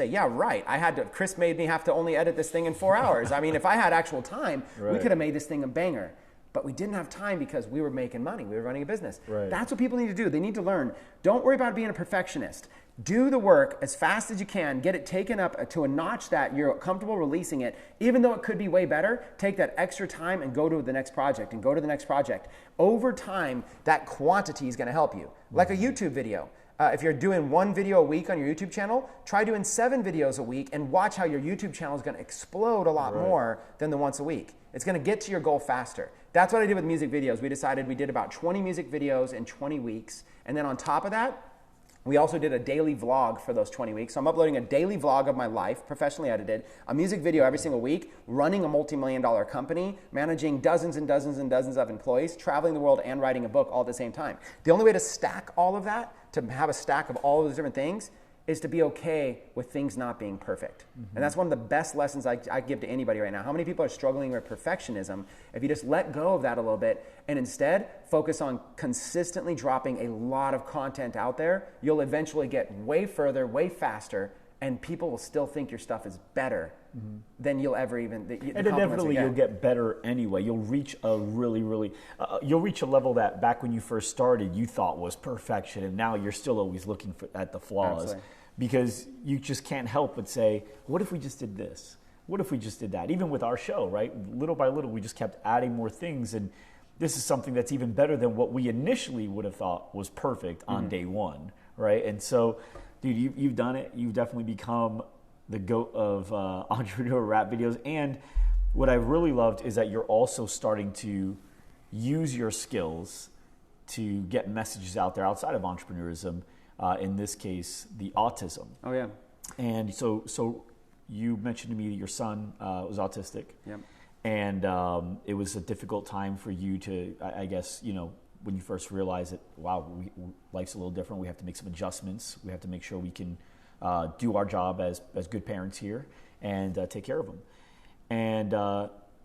yeah, right. Chris made me have to only edit this thing in 4 hours. I mean, if I had actual time, we could have made this thing a banger. But we didn't have time because we were making money. We were running a business. Right. That's what people need to do. They need to learn. Don't worry about being a perfectionist. Do the work as fast as you can. Get it taken up to a notch that you're comfortable releasing it. Even though it could be way better, take that extra time and go to the next project and go to the next project. Over time, that quantity is going to help you. Like a YouTube video. If you're doing 1 video a week on your YouTube channel, try doing 7 videos a week and watch how your YouTube channel is going to explode a lot more than the once a week. It's going to get to your goal faster. That's what I did with music videos. We decided we did about 20 music videos in 20 weeks. And then on top of that, we also did a daily vlog for those 20 weeks. So I'm uploading a daily vlog of my life, professionally edited, a music video every single week, running a multi-million-dollar company, managing dozens and dozens and dozens of employees, traveling the world and writing a book all at the same time. The only way to stack all of that, to have a stack of all of those different things, is to be okay with things not being perfect. And that's one of the best lessons I give to anybody right now. How many people are struggling with perfectionism? If you just let go of that a little bit and instead focus on consistently dropping a lot of content out there, you'll eventually get way further, way faster, and people will still think your stuff is better than you'll ever even. And inevitably you'll get better anyway. You'll reach a you'll reach a level that back when you first started you thought was perfection, and now you're still always looking at the flaws. Absolutely. Because you just can't help but say, what if we just did this? What if we just did that? Even with our show, right? Little by little, we just kept adding more things. And this is something that's even better than what we initially would have thought was perfect on day one, right? And so, dude, you've done it. You've definitely become the GOAT of entrepreneur rap videos. And what I've really loved is that you're also starting to use your skills to get messages out there outside of entrepreneurism. In this case, the autism. Oh, yeah. And so you mentioned to me that your son was autistic. Yep. And it was a difficult time for you to, I guess, you know, when you first realized that, wow, life's a little different. We have to make some adjustments. We have to make sure we can do our job as good parents here and take care of them. And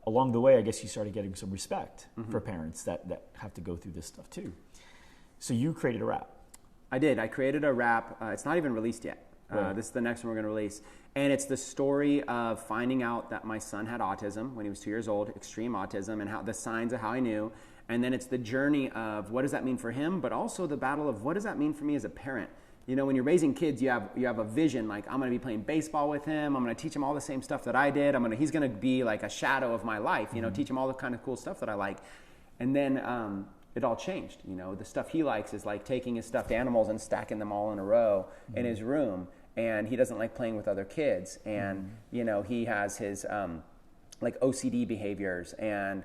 along the way, I guess you started getting some respect for parents that have to go through this stuff too. So you created a rap. I did. I created a rap. It's not even released yet. Right. This is the next one we're going to release. And it's the story of finding out that my son had autism when he was 2 years old, extreme autism, and how the signs of how I knew. And then it's the journey of what does that mean for him, but also the battle of what does that mean for me as a parent. You know, when you're raising kids, you have a vision, like I'm going to be playing baseball with him. I'm going to teach him all the same stuff that I did. He's going to be like a shadow of my life, you know, teach him all the kind of cool stuff that I like. And then it all changed. You know, the stuff he likes is like taking his stuffed animals and stacking them all in a row in his room. And he doesn't like playing with other kids. And, you know, he has his like OCD behaviors and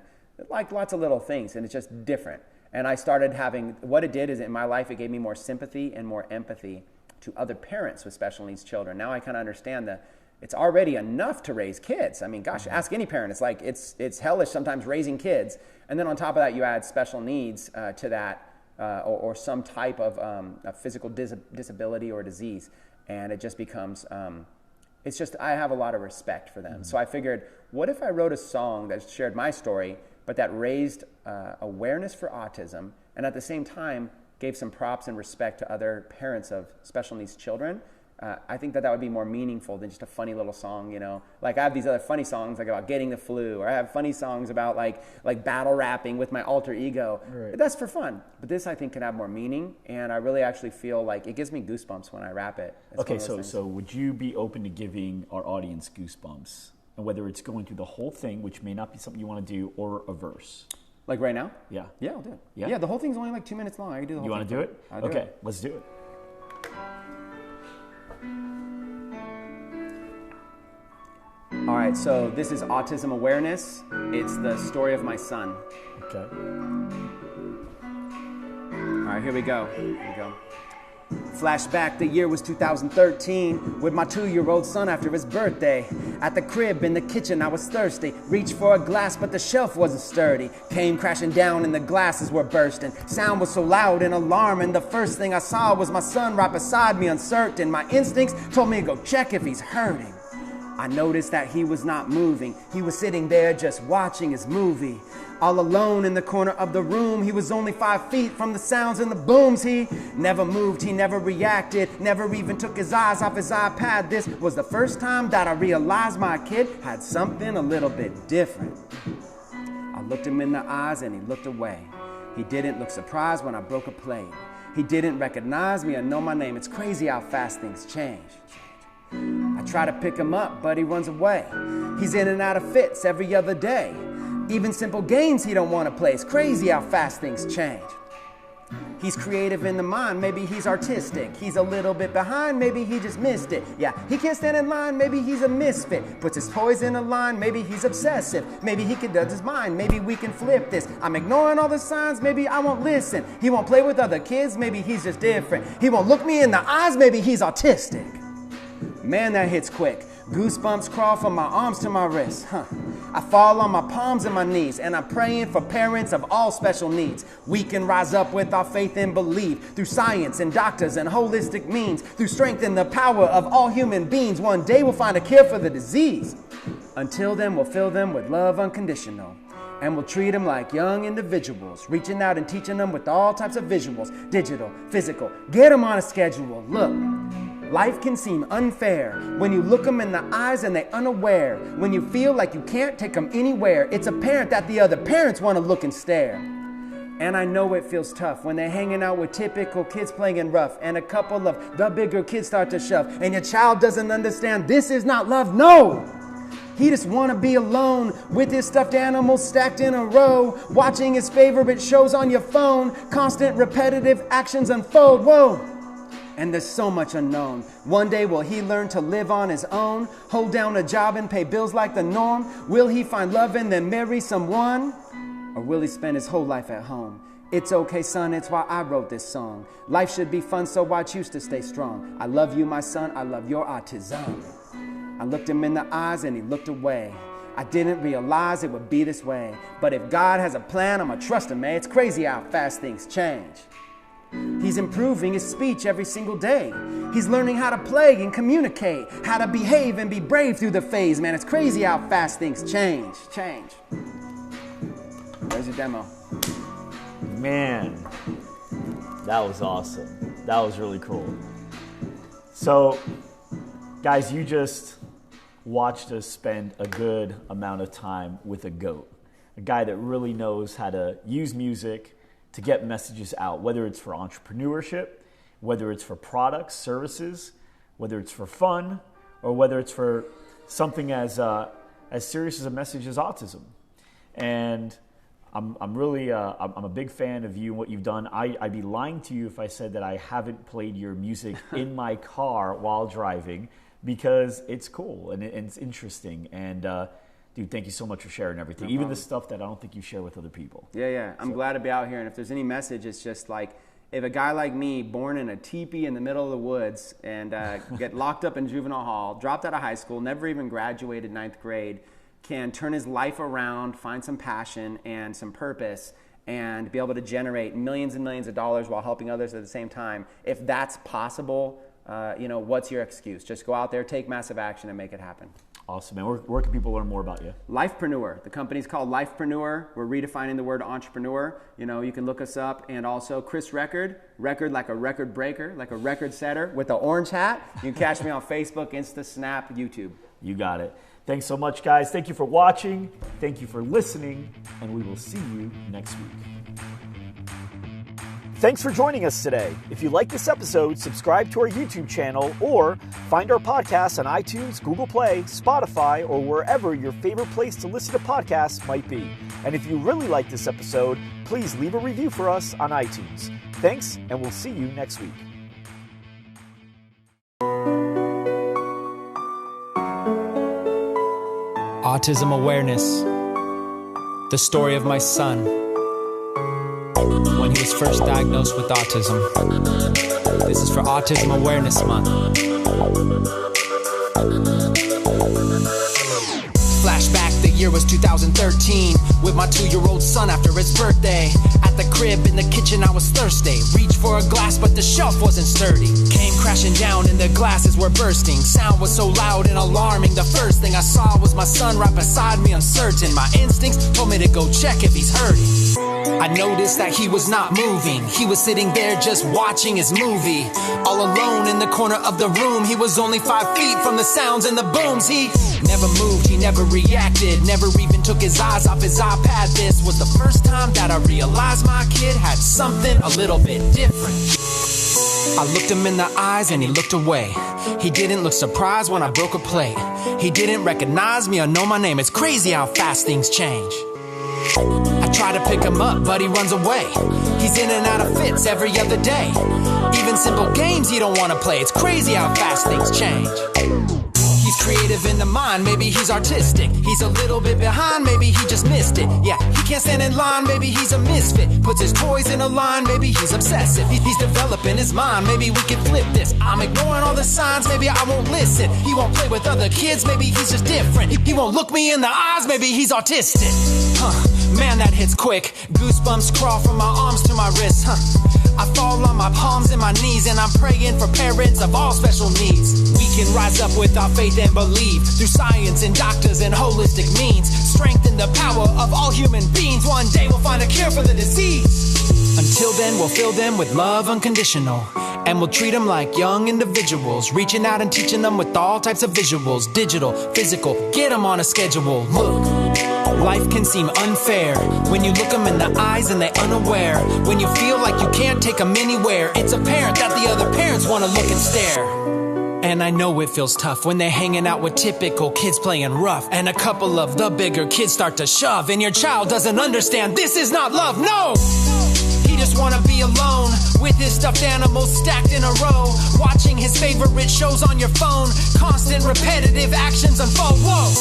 like lots of little things. And it's just different. And I started having, what it did is in my life, it gave me more sympathy and more empathy to other parents with special needs children. Now I kind of understand that it's already enough to raise kids. I mean, gosh, ask any parent. It's like, it's hellish sometimes raising kids. And then on top of that, you add special needs to that or some type of physical disability or disease. and it just becomes, I have a lot of respect for them. So I figured, what if I wrote a song that shared my story, but that raised awareness for autism, and at the same time gave some props and respect to other parents of special needs children? I think that would be more meaningful than just a funny little song, you know. Like I have these other funny songs like about getting the flu, or I have funny songs about like battle rapping with my alter ego. Right. That's for fun. But this I think can have more meaning, and I really actually feel like it gives me goosebumps when I rap it. It's Okay, one of those things. so would you be open to giving our audience goosebumps? And whether it's going through the whole thing, which may not be something you want to do, or a verse? Like right now? Yeah. Yeah, I'll do it. Yeah? Yeah, the whole thing's only like 2 minutes long. I can do the whole You thing. want to do it? I'll do Okay, it. let's do it. All right, so this is Autism Awareness. It's the story of my son. Okay. All right, here we go. Flashback, the year was 2013, with my 2-year-old son after his birthday. At the crib, in the kitchen, I was thirsty. Reached for a glass, but the shelf wasn't sturdy. Came crashing down and the glasses were bursting. Sound was so loud and alarming. The first thing I saw was my son right beside me, uncertain. My instincts told me to go check if he's hurting. I noticed that he was not moving. He was sitting there just watching his movie. All alone in the corner of the room. He was only 5 feet from the sounds and the booms. He never moved, he never reacted, never even took his eyes off his iPad. This was the first time that I realized my kid had something a little bit different. I looked him in the eyes and he looked away. He didn't look surprised when I broke a plate. He didn't recognize me or know my name. It's crazy how fast things change. I try to pick him up, but he runs away. He's in and out of fits every other day. Even simple games he don't want to play. It's crazy how fast things change. He's creative in the mind, maybe he's artistic. He's a little bit behind, maybe he just missed it. Yeah, he can't stand in line, maybe he's a misfit. Puts his toys in a line, maybe he's obsessive. Maybe he can judge his mind, maybe we can flip this. I'm ignoring all the signs, maybe I won't listen. He won't play with other kids, maybe he's just different. He won't look me in the eyes, maybe he's autistic. Man, that hits quick. Goosebumps crawl from my arms to my wrists. I fall on my palms and my knees, and I'm praying for parents of all special needs. We can rise up with our faith and belief through science and doctors and holistic means, through strength and the power of all human beings. One day we'll find a cure for the disease. Until then, we'll fill them with love unconditional. And we'll treat them like young individuals, reaching out and teaching them with all types of visuals, digital, physical. Get them on a schedule. Look. Life can seem unfair when you look them in the eyes and they're unaware. When you feel like you can't take them anywhere, it's apparent that the other parents want to look and stare. And I know it feels tough when they're hanging out with typical kids playing in rough, and a couple of the bigger kids start to shove, and your child doesn't understand this is not love, no! He just want to be alone with his stuffed animals stacked in a row, watching his favorite shows on your phone, constant repetitive actions unfold, whoa! And there's so much unknown. One day will he learn to live on his own, hold down a job and pay bills like the norm? Will he find love and then marry someone? Or will he spend his whole life at home? It's okay, son, it's why I wrote this song. Life should be fun, so I choose to stay strong. I love you, my son, I love your autism. I looked him in the eyes and he looked away. I didn't realize it would be this way. But if God has a plan, I'ma trust him, man. It's crazy how fast things change. He's improving his speech every single day. He's learning how to play and communicate, how to behave and be brave through the phase. Man, it's crazy how fast things change. There's your demo. Man, that was awesome. That was really cool. So, guys, you just watched us spend a good amount of time with a GOAT, a guy that really knows how to use music to get messages out, whether it's for entrepreneurship, whether it's for products, services, whether it's for fun, or whether it's for something as serious as a message as autism. And I'm a big fan of you and what you've done. I'd be lying to you if I said that I haven't played your music in my car while driving, because it's cool and it's interesting. And dude, thank you so much for sharing everything. No Even the stuff that I don't think you share with other people. Yeah. I'm glad to be out here. And if there's any message, it's just like, if a guy like me, born in a teepee in the middle of the woods and get locked up in juvenile hall, dropped out of high school, never even graduated 9th grade, can turn his life around, find some passion and some purpose, and be able to generate millions and millions of dollars while helping others at the same time. If that's possible, what's your excuse? Just go out there, take massive action, and make it happen. Awesome, man. Where can people learn more about you? Lifepreneur. The company's called Lifepreneur. We're redefining the word entrepreneur. You can look us up. And also Chris Record like a record breaker, like a record setter with the orange hat. You can catch me on Facebook, Insta, Snap, YouTube. You got it. Thanks so much, guys. Thank you for watching. Thank you for listening. And we will see you next week. Thanks for joining us today. If you like this episode, subscribe to our YouTube channel or find our podcast on iTunes, Google Play, Spotify, or wherever your favorite place to listen to podcasts might be. And if you really like this episode, please leave a review for us on iTunes. Thanks, and we'll see you next week. Autism awareness. The story of my son when he was first diagnosed with autism. This is for Autism Awareness Month. Flashback, the year was 2013, with my 2-year-old son after his birthday. At the crib in the kitchen I was thirsty, reached for a glass but the shelf wasn't sturdy. Came crashing down and the glasses were bursting. Sound was so loud and alarming, the first thing I saw was my son right beside me, uncertain. My instincts told me to go check if he's hurting. I noticed that he was not moving. He was sitting there just watching his movie. All alone in the corner of the room. He was only 5 feet from the sounds and the booms. He never moved, he never reacted, never even took his eyes off his iPad. This was the first time that I realized my kid had something a little bit different. I looked him in the eyes and he looked away. He didn't look surprised when I broke a plate. He didn't recognize me or know my name. It's crazy how fast things change. I try to pick him up, but he runs away. He's in and out of fits every other day. Even simple games he don't want to play. It's crazy how fast things change. He's creative in the mind, maybe he's artistic. He's a little bit behind, maybe he just missed it. Yeah, he can't stand in line, maybe he's a misfit. Puts his toys in a line, maybe he's obsessive. He's developing his mind, maybe we can flip this. I'm ignoring all the signs, maybe I won't listen. He won't play with other kids, maybe he's just different. He won't look me in the eyes, maybe he's autistic. Man, that hits quick. Goosebumps crawl from my arms to my wrists. I fall on my palms and my knees, and I'm praying for parents of all special needs. We can rise up with our faith and believe through science and doctors and holistic means. Strengthen the power of all human beings. One day we'll find a cure for the disease. Until then, we'll fill them with love unconditional, and we'll treat them like young individuals, reaching out and teaching them with all types of visuals, digital, physical, get them on a schedule. Look, life can seem unfair when you look them in the eyes and they're unaware. When you feel like you can't take them anywhere, it's apparent that the other parents want to look and stare. And I know it feels tough when they're hanging out with typical kids playing rough, and a couple of the bigger kids start to shove, and your child doesn't understand this is not love, no! He just wanna be alone with his stuffed animals stacked in a row, watching his favorite shows on your phone, constant repetitive actions unfold, whoa!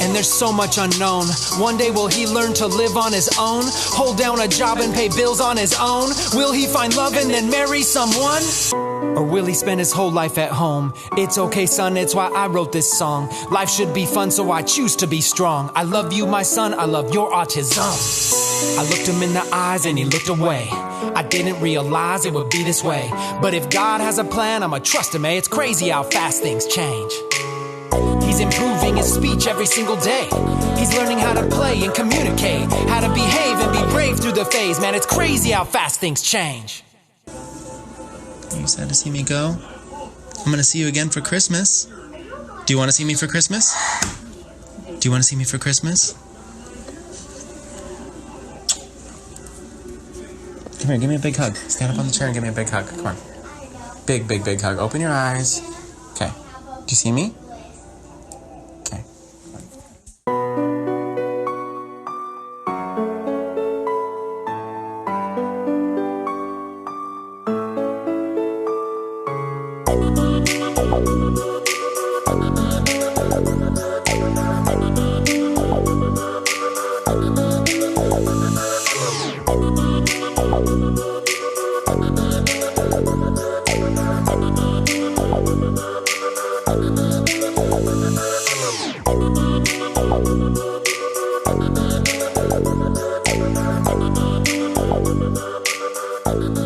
And there's so much unknown. One day will he learn to live on his own, hold down a job and pay bills on his own? Will he find love and then marry someone? Or will he spend his whole life at home? It's okay, son, it's why I wrote this song. Life should be fun, so I choose to be strong. I love you, my son, I love your autism. I looked him in the eyes and he looked away. I didn't realize it would be this way. But if God has a plan, I'ma trust him, It's crazy how fast things change. He's improving his speech every single day. He's learning how to play and communicate, how to behave and be brave through the phase. Man, it's crazy how fast things change. You sad to see me go? I'm gonna see you again for Christmas. Do you want to see me for Christmas? Do you want to see me for Christmas? Come here, give me a big hug. Stand up on the chair and give me a big hug. Come on. Big, big, big hug. Open your eyes. Okay. Do you see me? Okay. Thank you.